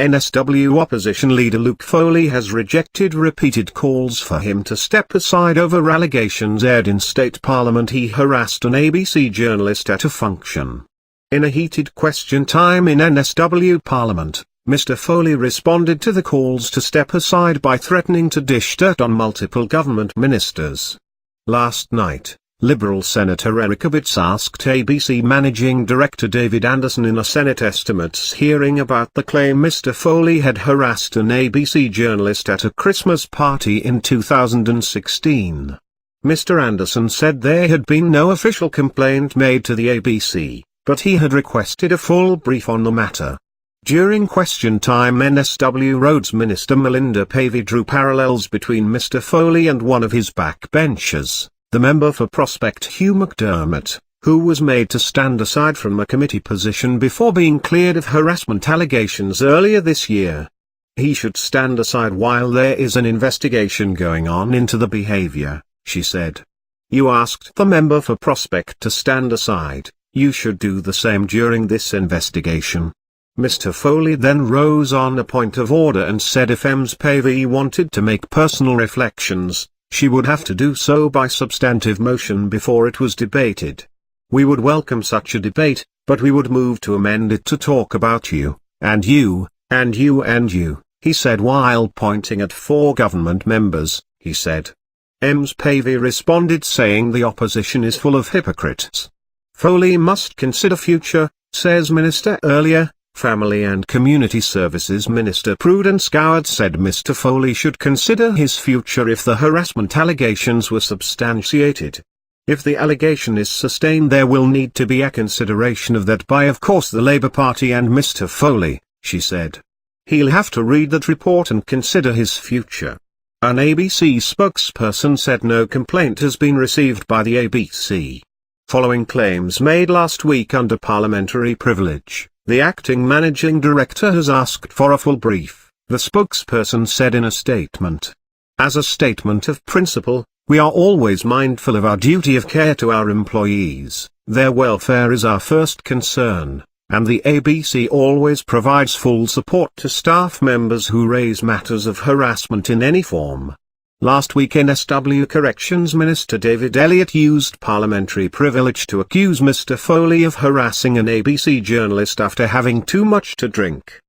NSW opposition leader Luke Foley has rejected repeated calls for him to step aside over allegations aired in state parliament he harassed an ABC journalist at a function. In a heated question time in NSW Parliament, Mr. Foley responded to the calls to step aside by threatening to dish dirt on multiple government ministers. Last night, Liberal Senator Eric Abetz asked ABC Managing Director David Anderson in a Senate estimates hearing about the claim Mr. Foley had harassed an ABC journalist at a Christmas party in 2016. Mr. Anderson said there had been no official complaint made to the ABC, but he had requested a full brief on the matter. During question time, NSW Roads Minister Melinda Pavey drew parallels between Mr. Foley and one of his backbenchers, the member for Prospect Hugh McDermott, who was made to stand aside from a committee position before being cleared of harassment allegations earlier this year. He should stand aside while there is an investigation going on into the behavior, she said. You asked the member for Prospect to stand aside, you should do the same during this investigation. Mr. Foley then rose on a point of order and said if Ms. Pavey wanted to make personal reflections, she would have to do so by substantive motion before it was debated. We would welcome such a debate, but we would move to amend it to talk about you, and you, and you and you, he said while pointing at 4 government members, he said. Ms. Pavey responded saying the opposition is full of hypocrites. Foley must consider future, says Minister earlier. Family and Community Services Minister Prudence Goward said Mr. Foley should consider his future if the harassment allegations were substantiated. If the allegation is sustained, there will need to be a consideration of that by of course the Labour Party and Mr. Foley, she said. He'll have to read that report and consider his future. An ABC spokesperson said no complaint has been received by the ABC. Following claims made last week under parliamentary privilege, the acting managing director has asked for a full brief, the spokesperson said in a statement. As a statement of principle, we are always mindful of our duty of care to our employees. Their welfare is our first concern, and the ABC always provides full support to staff members who raise matters of harassment in any form. Last week NSW Corrections Minister David Elliott used parliamentary privilege to accuse Mr. Foley of harassing an ABC journalist after having too much to drink.